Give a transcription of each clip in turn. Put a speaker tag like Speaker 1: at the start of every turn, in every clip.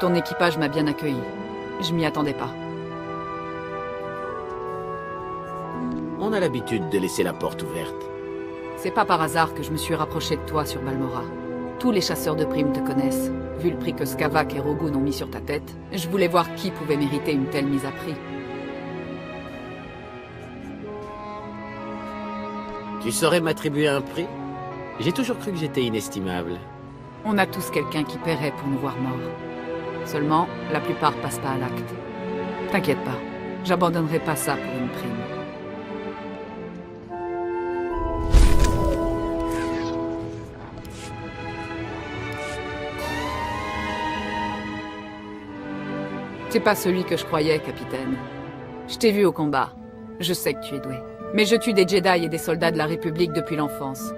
Speaker 1: Ton équipage m'a bien accueilli. Je m'y attendais pas.
Speaker 2: On a l'habitude de laisser la porte ouverte.
Speaker 1: C'est pas par hasard que je me suis rapproché de toi sur Balmora. Tous les chasseurs de primes te connaissent. Vu le prix que Skavak et Rogun ont mis sur ta tête, je voulais voir qui pouvait mériter une telle mise à prix.
Speaker 2: Tu saurais m'attribuer un prix? J'ai toujours cru que j'étais inestimable.
Speaker 1: On a tous quelqu'un qui paierait pour nous voir morts. Seulement, la plupart passent pas à l'acte. T'inquiète pas, j'abandonnerai pas ça pour une prime. T'es pas celui que je croyais, capitaine. Je t'ai vu au combat. Je sais que tu es doué. Mais je tue des Jedi et des soldats de la République depuis l'enfance.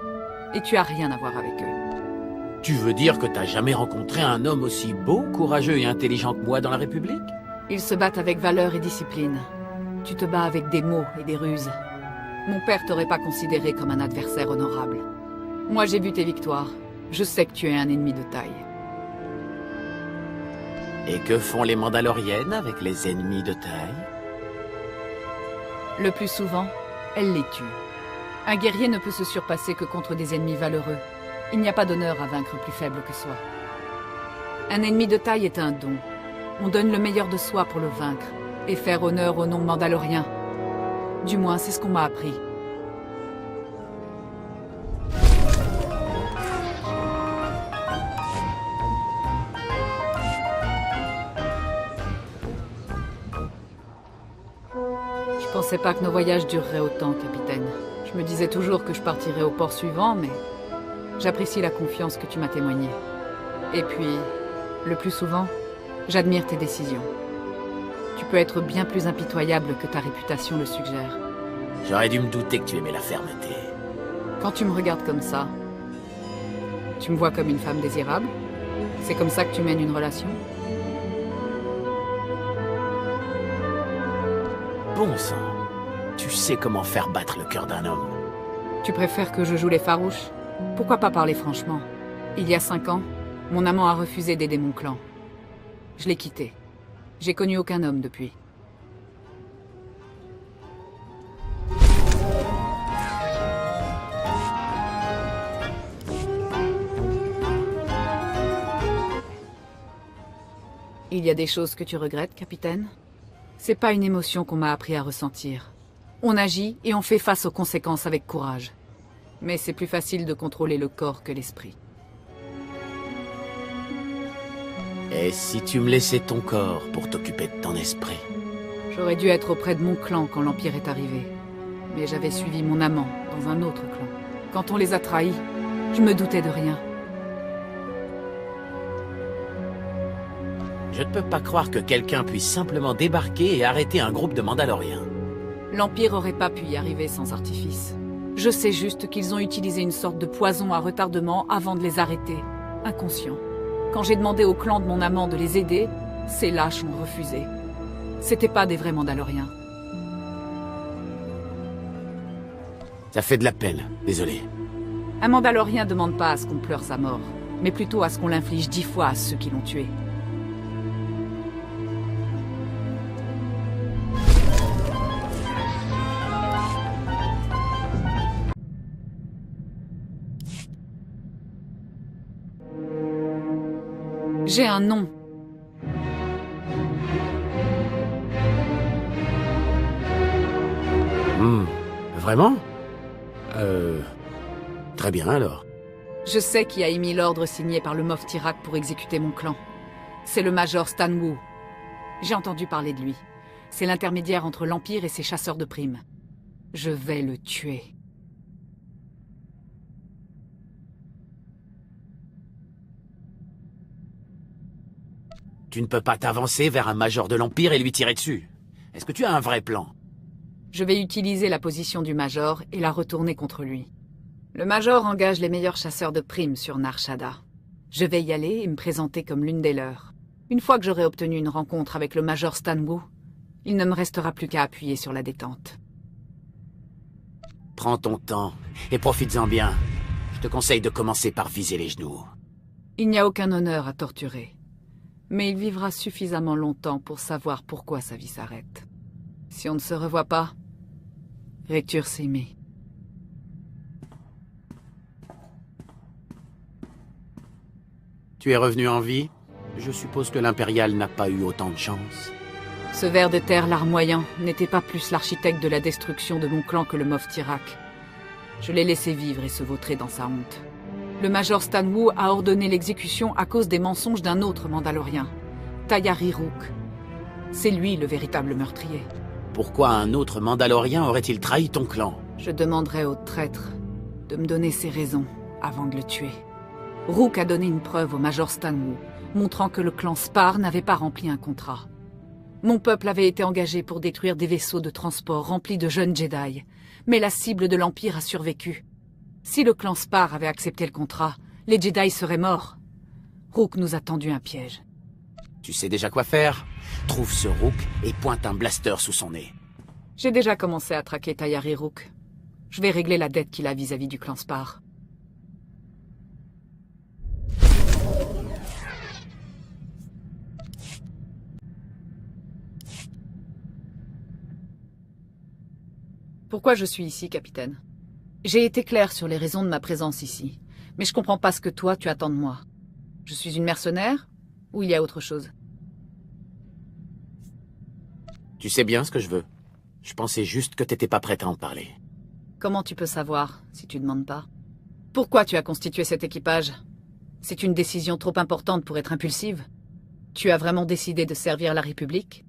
Speaker 1: Et tu as rien à voir avec eux.
Speaker 2: Tu veux dire que t'as jamais rencontré un homme aussi beau, courageux et intelligent que moi dans la République?
Speaker 1: Ils se battent avec valeur et discipline. Tu te bats avec des mots et des ruses. Mon père t'aurait pas considéré comme un adversaire honorable. Moi j'ai vu tes victoires. Je sais que tu es un ennemi de taille.
Speaker 2: Et que font les Mandaloriennes avec les ennemis de taille?
Speaker 1: Le plus souvent, elles les tuent. Un guerrier ne peut se surpasser que contre des ennemis valeureux. Il n'y a pas d'honneur à vaincre plus faible que soi. Un ennemi de taille est un don. On donne le meilleur de soi pour le vaincre et faire honneur au nom mandalorien. Du moins, c'est ce qu'on m'a appris. Je pensais pas que nos voyages dureraient autant, capitaine. Je me disais toujours que je partirais au port suivant, mais j'apprécie la confiance que tu m'as témoignée. Et puis, le plus souvent, j'admire tes décisions. Tu peux être bien plus impitoyable que ta réputation le suggère.
Speaker 2: J'aurais dû me douter que tu aimais la fermeté.
Speaker 1: Quand tu me regardes comme ça, tu me vois comme une femme désirable? C'est comme ça que tu mènes une relation?
Speaker 2: Bon sang, tu sais comment faire battre le cœur d'un homme.
Speaker 1: Tu préfères que je joue les farouches? Pourquoi pas parler franchement? Il y a 5 ans, mon amant a refusé d'aider mon clan. Je l'ai quitté. J'ai connu aucun homme depuis. Il y a des choses que tu regrettes, capitaine? C'est pas une émotion qu'on m'a appris à ressentir. On agit et on fait face aux conséquences avec courage. Mais c'est plus facile de contrôler le corps que l'esprit.
Speaker 2: Et si tu me laissais ton corps pour t'occuper de ton esprit?
Speaker 1: J'aurais dû être auprès de mon clan quand l'Empire est arrivé. Mais j'avais suivi mon amant dans un autre clan. Quand on les a trahis, je me doutais de rien.
Speaker 2: Je ne peux pas croire que quelqu'un puisse simplement débarquer et arrêter un groupe de Mandaloriens.
Speaker 1: L'Empire aurait pas pu y arriver sans artifice. Je sais juste qu'ils ont utilisé une sorte de poison à retardement avant de les arrêter, inconscients. Quand j'ai demandé au clan de mon amant de les aider, ces lâches ont refusé. C'était pas des vrais Mandaloriens.
Speaker 2: Ça fait de la peine, désolé.
Speaker 1: Un Mandalorien demande pas à ce qu'on pleure sa mort, mais plutôt à ce qu'on l'inflige 10 fois à ceux qui l'ont tué. J'ai un nom.
Speaker 2: Vraiment? Très bien alors.
Speaker 1: Je sais qui a émis l'ordre signé par le Moff Tirak pour exécuter mon clan. C'est le Major Stan Wu. J'ai entendu parler de lui. C'est l'intermédiaire entre l'Empire et ses chasseurs de primes. Je vais le tuer.
Speaker 2: Tu ne peux pas t'avancer vers un major de l'Empire et lui tirer dessus. Est-ce que tu as un vrai plan?
Speaker 1: Je vais utiliser la position du Major et la retourner contre lui. Le Major engage les meilleurs chasseurs de primes sur Nar Shaddaa. Je vais y aller et me présenter comme l'une des leurs. Une fois que j'aurai obtenu une rencontre avec le Major Stan Wu, il ne me restera plus qu'à appuyer sur la détente.
Speaker 2: Prends ton temps et profites-en bien. Je te conseille de commencer par viser les genoux.
Speaker 1: Il n'y a aucun honneur à torturer. Mais il vivra suffisamment longtemps pour savoir pourquoi sa vie s'arrête. Si on ne se revoit pas, Retur Simi.
Speaker 2: Tu es revenu en vie? Je suppose que l'Impérial n'a pas eu autant de chance.
Speaker 1: Ce ver de terre larmoyant n'était pas plus l'architecte de la destruction de mon clan que le Moff Tirak. Je l'ai laissé vivre et se vautrer dans sa honte. Le Major Stan Wu a ordonné l'exécution à cause des mensonges d'un autre Mandalorien, Tayari Rook. C'est lui le véritable meurtrier.
Speaker 2: Pourquoi un autre Mandalorien aurait-il trahi ton clan?
Speaker 1: Je demanderai au traître de me donner ses raisons avant de le tuer. Rook a donné une preuve au Major Stan Wu, montrant que le clan Spar n'avait pas rempli un contrat. Mon peuple avait été engagé pour détruire des vaisseaux de transport remplis de jeunes Jedi, mais la cible de l'Empire a survécu. Si le clan Spar avait accepté le contrat, les Jedi seraient morts. Rook nous a tendu un piège.
Speaker 2: Tu sais déjà quoi faire? Trouve ce Rook et pointe un blaster sous son nez.
Speaker 1: J'ai déjà commencé à traquer Tayari Rook. Je vais régler la dette qu'il a vis-à-vis du clan Spar. Pourquoi je suis ici, capitaine? J'ai été clair sur les raisons de ma présence ici, mais je comprends pas ce que toi tu attends de moi. Je suis une mercenaire, ou il y a autre chose?
Speaker 2: Tu sais bien ce que je veux. Je pensais juste que t'étais pas prête à en parler.
Speaker 1: Comment tu peux savoir, si tu demandes pas? Pourquoi tu as constitué cet équipage? C'est une décision trop importante pour être impulsive. Tu as vraiment décidé de servir la République?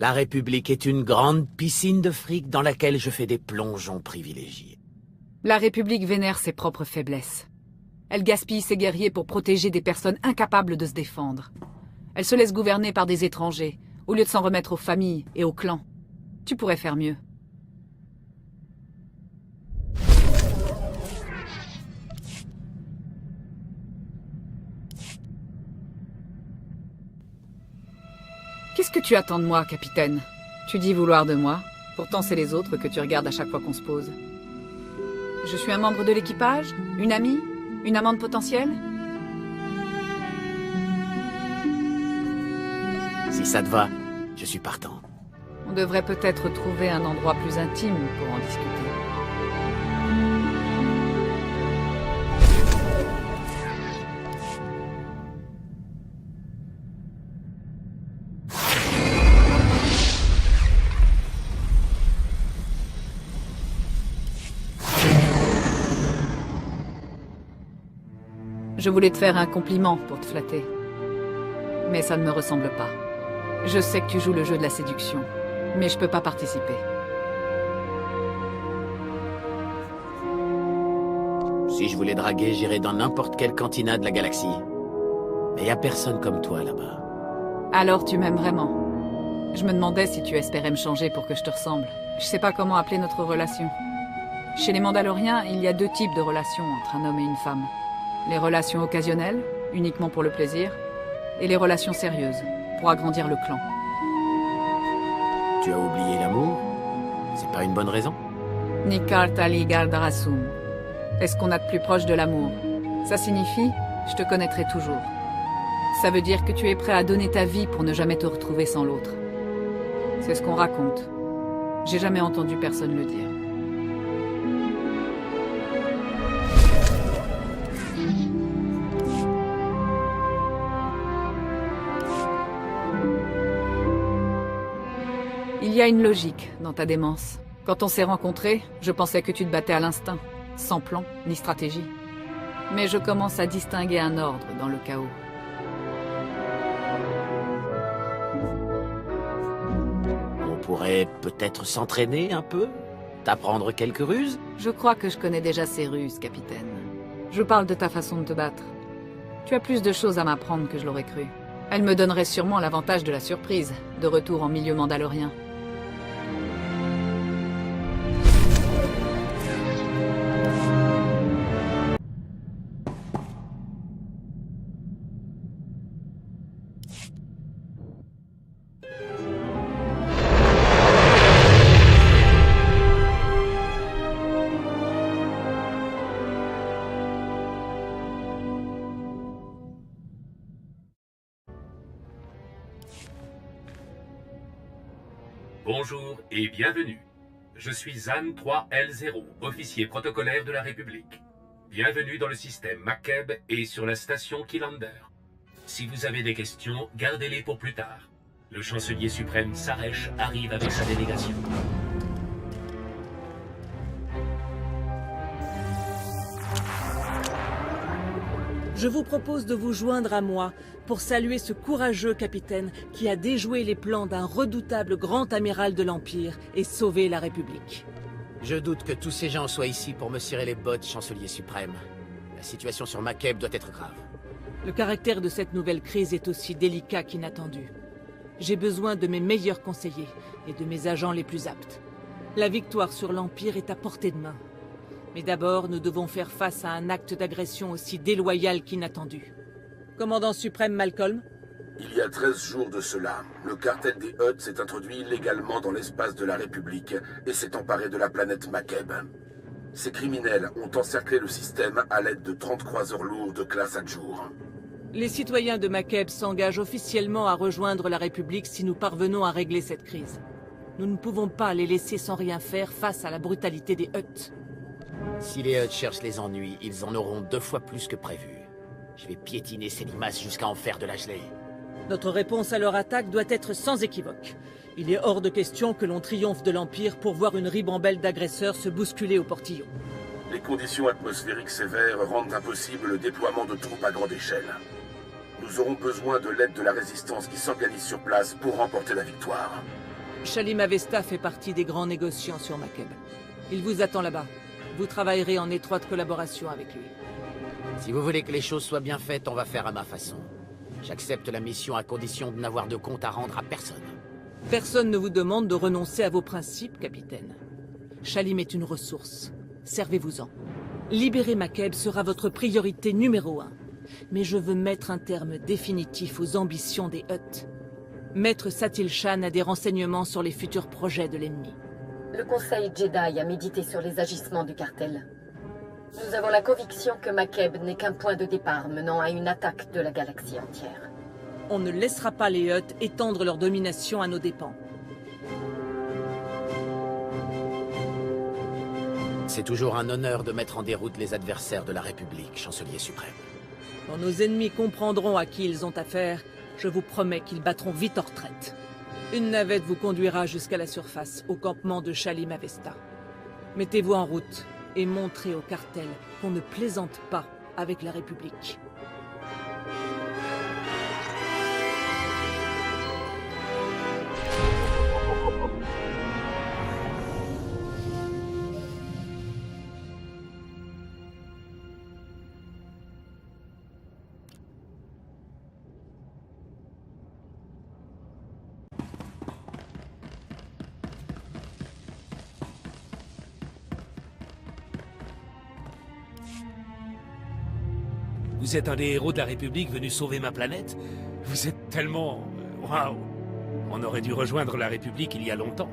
Speaker 2: La République est une grande piscine de fric dans laquelle je fais des plongeons privilégiés.
Speaker 1: La République vénère ses propres faiblesses. Elle gaspille ses guerriers pour protéger des personnes incapables de se défendre. Elle se laisse gouverner par des étrangers, au lieu de s'en remettre aux familles et aux clans. Tu pourrais faire mieux. Qu'est-ce que tu attends de moi, capitaine? Tu dis vouloir de moi, pourtant c'est les autres que tu regardes à chaque fois qu'on se pose. Je suis un membre de l'équipage? Une amie? Une amante potentielle?
Speaker 2: Si ça te va, je suis partant.
Speaker 1: On devrait peut-être trouver un endroit plus intime pour en discuter. Je voulais te faire un compliment pour te flatter. Mais ça ne me ressemble pas. Je sais que tu joues le jeu de la séduction, mais je peux pas participer.
Speaker 2: Si je voulais draguer, j'irais dans n'importe quelle cantina de la galaxie. Mais y a personne comme toi là-bas.
Speaker 1: Alors tu m'aimes vraiment? Je me demandais si tu espérais me changer pour que je te ressemble. Je sais pas comment appeler notre relation. Chez les Mandaloriens, il y a deux types de relations entre un homme et une femme. Les relations occasionnelles, uniquement pour le plaisir, et les relations sérieuses, pour agrandir le clan.
Speaker 2: Tu as oublié l'amour? C'est pas une bonne raison?
Speaker 1: Nikar Tali Gardarasum. Est-ce qu'on a de plus proche de l'amour? Ça signifie « je te connaîtrai toujours ». Ça veut dire que tu es prêt à donner ta vie pour ne jamais te retrouver sans l'autre. C'est ce qu'on raconte. J'ai jamais entendu personne le dire. Il y a une logique dans ta démence. Quand on s'est rencontrés, je pensais que tu te battais à l'instinct, sans plan ni stratégie. Mais je commence à distinguer un ordre dans le chaos.
Speaker 2: On pourrait peut-être s'entraîner un peu? T'apprendre quelques ruses?
Speaker 1: Je crois que je connais déjà ces ruses, capitaine. Je parle de ta façon de te battre. Tu as plus de choses à m'apprendre que je l'aurais cru. Elle me donnerait sûrement l'avantage de la surprise, de retour en milieu mandalorien.
Speaker 3: Bonjour et bienvenue. Je suis Zan 3L0, officier protocolaire de la République. Bienvenue dans le système Makeb et sur la station Killander. Si vous avez des questions, gardez-les pour plus tard. Le chancelier suprême Saresh arrive avec sa délégation.
Speaker 4: Je vous propose de vous joindre à moi pour saluer ce courageux capitaine qui a déjoué les plans d'un redoutable grand amiral de l'Empire et sauvé la République.
Speaker 2: Je doute que tous ces gens soient ici pour me cirer les bottes, chancelier suprême. La situation sur Makeb doit être grave.
Speaker 4: Le caractère de cette nouvelle crise est aussi délicat qu'inattendu. J'ai besoin de mes meilleurs conseillers et de mes agents les plus aptes. La victoire sur l'Empire est à portée de main. Mais d'abord, nous devons faire face à un acte d'agression aussi déloyal qu'inattendu. Commandant suprême Malcolm?
Speaker 5: Il y a 13 jours de cela, le cartel des Hutt s'est introduit illégalement dans l'espace de la République et s'est emparé de la planète Makeb. Ces criminels ont encerclé le système à l'aide de 30 croiseurs lourds de classe Adjour.
Speaker 4: Les citoyens de Makeb s'engagent officiellement à rejoindre la République si nous parvenons à régler cette crise. Nous ne pouvons pas les laisser sans rien faire face à la brutalité des Hutt.
Speaker 2: Si les Hutt cherchent les ennuis, ils en auront 2 fois plus que prévu. Je vais piétiner ces limaces jusqu'à en faire de la gelée.
Speaker 4: Notre réponse à leur attaque doit être sans équivoque. Il est hors de question que l'on triomphe de l'Empire pour voir une ribambelle d'agresseurs se bousculer au portillon.
Speaker 5: Les conditions atmosphériques sévères rendent impossible le déploiement de troupes à grande échelle. Nous aurons besoin de l'aide de la résistance qui s'organise sur place pour remporter la victoire.
Speaker 4: Shalim Avesta fait partie des grands négociants sur Makeb. Il vous attend là-bas. Vous travaillerez en étroite collaboration avec lui.
Speaker 2: Si vous voulez que les choses soient bien faites, on va faire à ma façon. J'accepte la mission à condition de n'avoir de compte à rendre à personne.
Speaker 4: Personne ne vous demande de renoncer à vos principes, capitaine. Shalim est une ressource. Servez-vous-en. Libérer Makeb sera votre priorité numéro 1. Mais je veux mettre un terme définitif aux ambitions des Hutt. Maître Satil Shan a des renseignements sur les futurs projets de l'ennemi.
Speaker 6: Le Conseil Jedi a médité sur les agissements du cartel. Nous avons la conviction que Makeb n'est qu'un point de départ menant à une attaque de la galaxie entière.
Speaker 4: On ne laissera pas les Hutt étendre leur domination à nos dépens.
Speaker 2: C'est toujours un honneur de mettre en déroute les adversaires de la République, chancelier suprême.
Speaker 4: Quand nos ennemis comprendront à qui ils ont affaire, je vous promets qu'ils battront vite en retraite. Une navette vous conduira jusqu'à la surface, au campement de Shalim Avesta. Mettez-vous en route et montrez au cartel qu'on ne plaisante pas avec la République.
Speaker 7: Vous êtes un des héros de la République venus sauver ma planète? Vous êtes tellement... Waouh! On aurait dû rejoindre la République il y a longtemps.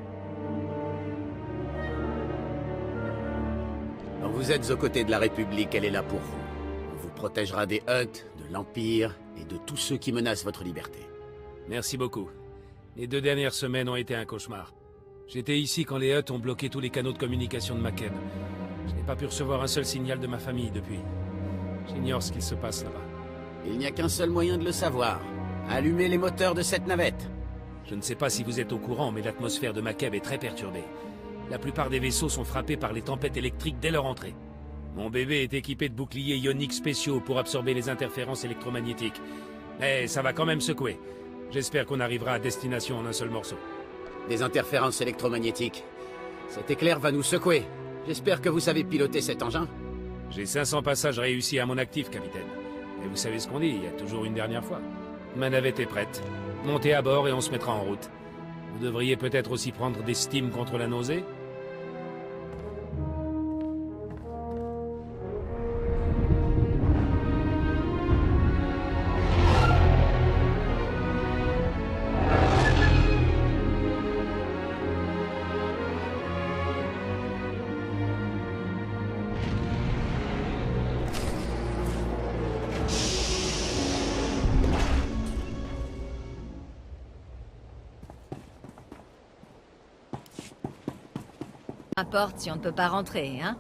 Speaker 2: Quand vous êtes aux côtés de la République, elle est là pour vous. On vous protégera des Hutt, de l'Empire et de tous ceux qui menacent votre liberté.
Speaker 7: Merci beaucoup. Les 2 dernières semaines ont été un cauchemar. J'étais ici quand les Hutt ont bloqué tous les canaux de communication de Makeb. Je n'ai pas pu recevoir un seul signal de ma famille depuis. J'ignore ce qu'il se passe là-bas.
Speaker 2: Il n'y a qu'un seul moyen de le savoir. Allumez les moteurs de cette navette.
Speaker 7: Je ne sais pas si vous êtes au courant, mais l'atmosphère de Makeb est très perturbée. La plupart des vaisseaux sont frappés par les tempêtes électriques dès leur entrée. Mon bébé est équipé de boucliers ioniques spéciaux pour absorber les interférences électromagnétiques. Mais ça va quand même secouer. J'espère qu'on arrivera à destination en un seul morceau.
Speaker 2: Des interférences électromagnétiques. Cet éclair va nous secouer. J'espère que vous savez piloter cet engin.
Speaker 7: J'ai 500 passages réussis à mon actif, capitaine. Et vous savez ce qu'on dit, il y a toujours une dernière fois. Ma navette est prête. Montez à bord et on se mettra en route. Vous devriez peut-être aussi prendre des stims contre la nausée?
Speaker 8: Importe si on ne peut pas rentrer, hein?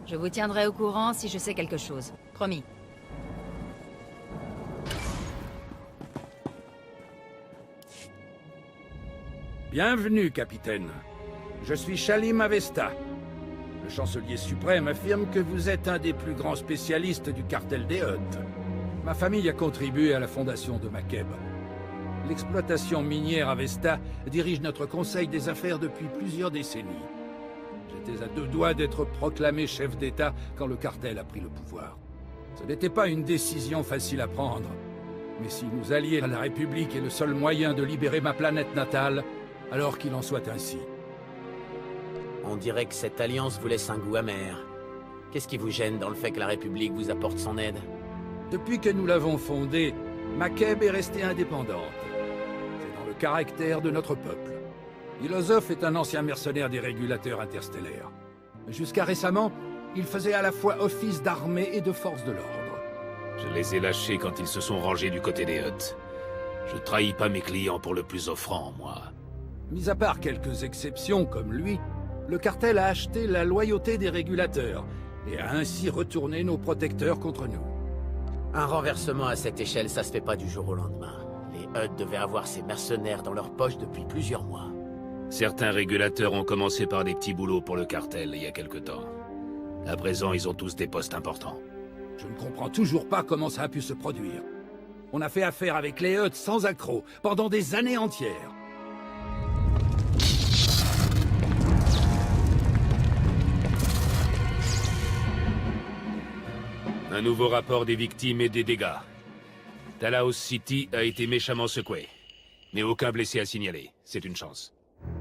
Speaker 8: Je vous tiendrai au courant si je sais quelque chose. Promis.
Speaker 9: Bienvenue, capitaine. Je suis Shalim Avesta. Le chancelier suprême affirme que vous êtes un des plus grands spécialistes du cartel des Hutt. Ma famille a contribué à la fondation de Makeb. L'exploitation minière Avesta dirige notre conseil des affaires depuis plusieurs décennies. J'étais à 2 doigts d'être proclamé chef d'État quand le cartel a pris le pouvoir. Ce n'était pas une décision facile à prendre. Mais si nous allier à la République est le seul moyen de libérer ma planète natale, alors qu'il en soit ainsi.
Speaker 2: On dirait que cette alliance vous laisse un goût amer. Qu'est-ce qui vous gêne dans le fait que la République vous apporte son aide?
Speaker 9: Depuis que nous l'avons fondée, Makeb est restée indépendante. C'est dans le caractère de notre peuple. Philosophe est un ancien mercenaire des régulateurs interstellaires. Jusqu'à récemment, il faisait à la fois office d'armée et de force de l'ordre.
Speaker 7: Je les ai lâchés quand ils se sont rangés du côté des Hutt. Je trahis pas mes clients pour le plus offrant, moi.
Speaker 9: Mis à part quelques exceptions comme lui, le cartel a acheté la loyauté des régulateurs et a ainsi retourné nos protecteurs contre nous.
Speaker 2: Un renversement à cette échelle, ça se fait pas du jour au lendemain. Les Hutt devaient avoir ces mercenaires dans leur poche depuis plusieurs mois.
Speaker 7: Certains régulateurs ont commencé par des petits boulots pour le cartel il y a quelque temps. À présent, ils ont tous des postes importants.
Speaker 9: Je ne comprends toujours pas comment ça a pu se produire. On a fait affaire avec les Hutt sans accroc, pendant des années entières.
Speaker 7: Un nouveau rapport des victimes et des dégâts. Talaos City a été méchamment secoué. Mais aucun blessé à signaler. C'est une chance.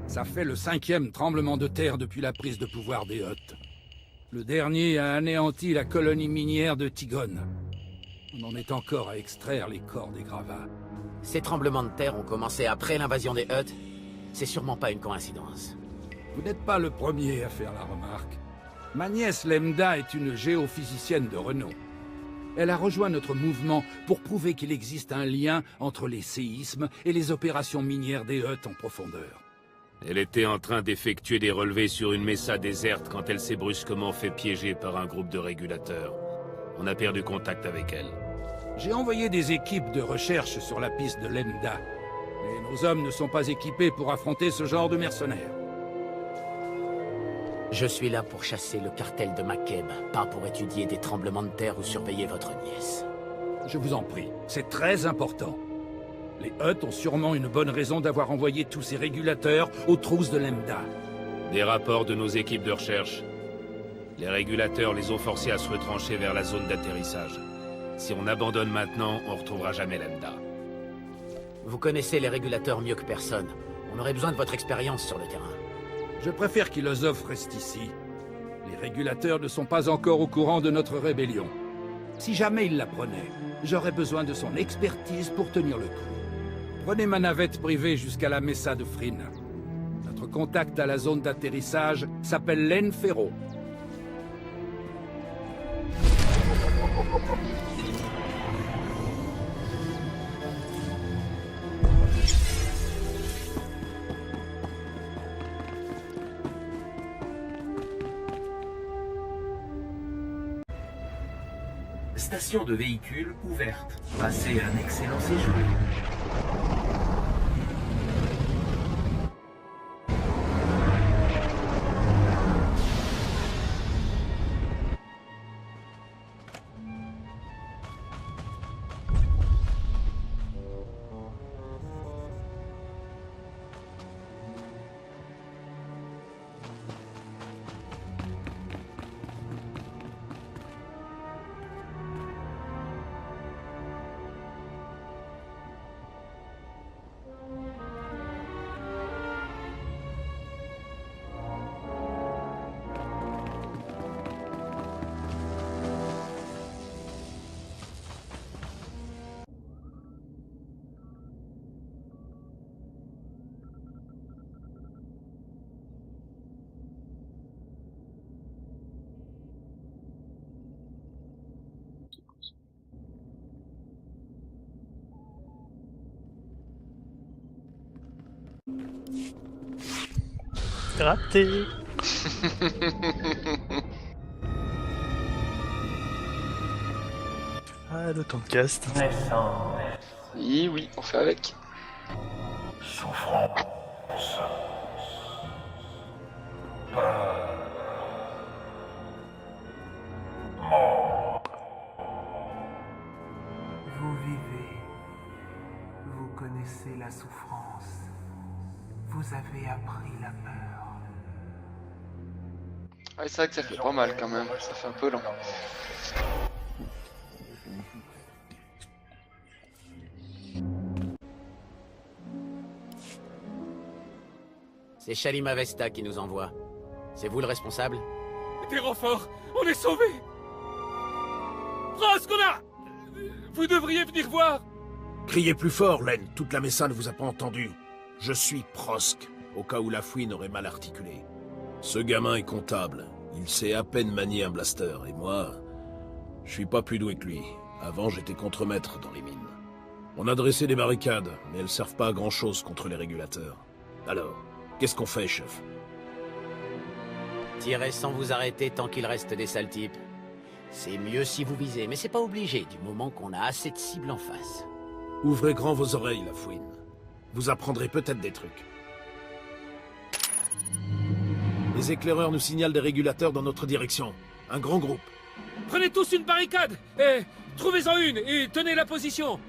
Speaker 9: Ça fait le 5e tremblement de terre depuis la prise de pouvoir des Hutt. Le dernier a anéanti la colonie minière de Tigon. On en est encore à extraire les corps des gravats.
Speaker 2: Ces tremblements de terre ont commencé après l'invasion des Hutt. C'est sûrement pas une coïncidence.
Speaker 9: Vous n'êtes pas le premier à faire la remarque. Ma nièce Lemda est une géophysicienne de renom. Elle a rejoint notre mouvement pour prouver qu'il existe un lien entre les séismes et les opérations minières des Hutt en profondeur.
Speaker 7: Elle était en train d'effectuer des relevés sur une mesa déserte quand elle s'est brusquement fait piéger par un groupe de régulateurs. On a perdu contact avec elle.
Speaker 9: J'ai envoyé des équipes de recherche sur la piste de Lemda. Mais nos hommes ne sont pas équipés pour affronter ce genre de mercenaires.
Speaker 2: Je suis là pour chasser le cartel de Makeb, pas pour étudier des tremblements de terre ou surveiller votre nièce.
Speaker 9: Je vous en prie, c'est très important. Les Hutt ont sûrement une bonne raison d'avoir envoyé tous ces régulateurs aux trousses de Lemda.
Speaker 7: Des rapports de nos équipes de recherche. Les régulateurs les ont forcés à se retrancher vers la zone d'atterrissage. Si on abandonne maintenant, on retrouvera jamais Lemda.
Speaker 2: Vous connaissez les régulateurs mieux que personne. On aurait besoin de votre expérience sur le terrain.
Speaker 9: Je préfère qu'Ilosov reste ici. Les régulateurs ne sont pas encore au courant de notre rébellion. Si jamais ils l'apprenaient, j'aurais besoin de son expertise pour tenir le coup. Prenez ma navette privée jusqu'à la Mesa de Frin. Notre contact à la zone d'atterrissage s'appelle Len Ferro.
Speaker 3: Station de véhicules ouverte. Passez un excellent séjour.
Speaker 10: Raté. Ah, le temps de cast.
Speaker 11: Oui, oui, on fait avec.
Speaker 12: Souffrance. Mort.
Speaker 13: Vous vivez. Vous connaissez la souffrance. Vous avez appris la peur.
Speaker 11: Ouais, c'est vrai que ça fait pas mal quand même, ça fait un peu long.
Speaker 2: C'est Shalim Avesta qui nous envoie. C'est vous le responsable?
Speaker 7: Des renforts! On est sauvés! Prosk, on a... Vous devriez venir voir!
Speaker 9: Criez plus fort, Len. Toute la Messa ne vous a pas entendu. Je suis Prosk, au cas où la fouine aurait mal articulé. Ce gamin est comptable. Il sait à peine manier un blaster. Et moi, je suis pas plus doué que lui. Avant, j'étais contremaître dans les mines. On a dressé des barricades, mais elles servent pas à grand-chose contre les régulateurs. Alors, qu'est-ce qu'on fait, chef?
Speaker 2: Tirez sans vous arrêter tant qu'il reste des sales types. C'est mieux si vous visez, mais c'est pas obligé du moment qu'on a assez de cibles en face.
Speaker 9: Ouvrez grand vos oreilles, la fouine. Vous apprendrez peut-être des trucs. Les éclaireurs nous signalent des régulateurs dans notre direction. Un grand groupe.
Speaker 7: Prenez tous une barricade! Et trouvez-en une et tenez la position!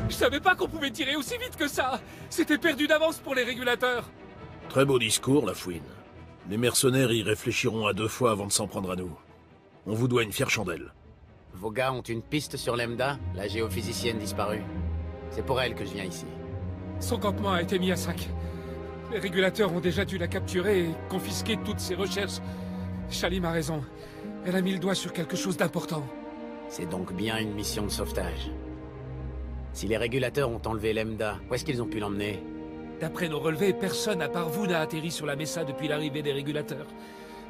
Speaker 7: Je savais pas qu'on pouvait tirer aussi vite que ça! C'était perdu d'avance pour les régulateurs!
Speaker 9: Très beau discours, la fouine. Les mercenaires y réfléchiront à 2 fois avant de s'en prendre à nous. On vous doit une fière chandelle.
Speaker 2: Vos gars ont une piste sur Lambda, la géophysicienne disparue. C'est pour elle que je viens ici.
Speaker 7: Son campement a été mis à sac. Les régulateurs ont déjà dû la capturer et confisquer toutes ses recherches. Shalim a raison. Elle a mis le doigt sur quelque chose d'important.
Speaker 2: C'est donc bien une mission de sauvetage. Si les régulateurs ont enlevé Lambda, où est-ce qu'ils ont pu l'emmener?
Speaker 7: D'après nos relevés, personne à part vous n'a atterri sur la Messa depuis l'arrivée des régulateurs.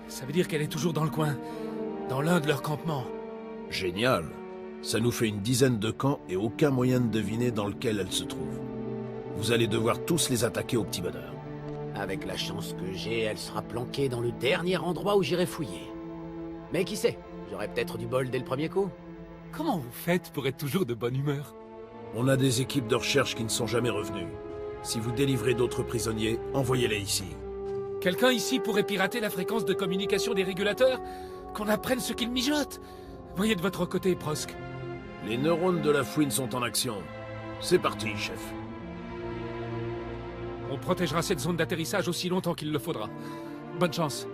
Speaker 7: Ça veut dire qu'elle est toujours dans le coin, dans l'un de leurs campements.
Speaker 9: Génial. Ça nous fait une dizaine de camps et aucun moyen de deviner dans lequel elle se trouve. Vous allez devoir tous les attaquer au petit bonheur.
Speaker 2: Avec la chance que j'ai, elle sera planquée dans le dernier endroit où j'irai fouiller. Mais qui sait, j'aurai peut-être du bol dès le premier coup.
Speaker 7: Comment vous faites pour être toujours de bonne humeur?
Speaker 9: On a des équipes de recherche qui ne sont jamais revenues. Si vous délivrez d'autres prisonniers, envoyez-les ici.
Speaker 7: Quelqu'un ici pourrait pirater la fréquence de communication des régulateurs? Qu'on apprenne ce qu'ils mijotent? Voyez de votre côté, Prosk.
Speaker 9: Les neurones de la fouine sont en action. C'est parti, chef.
Speaker 7: On protégera cette zone d'atterrissage aussi longtemps qu'il le faudra. Bonne chance.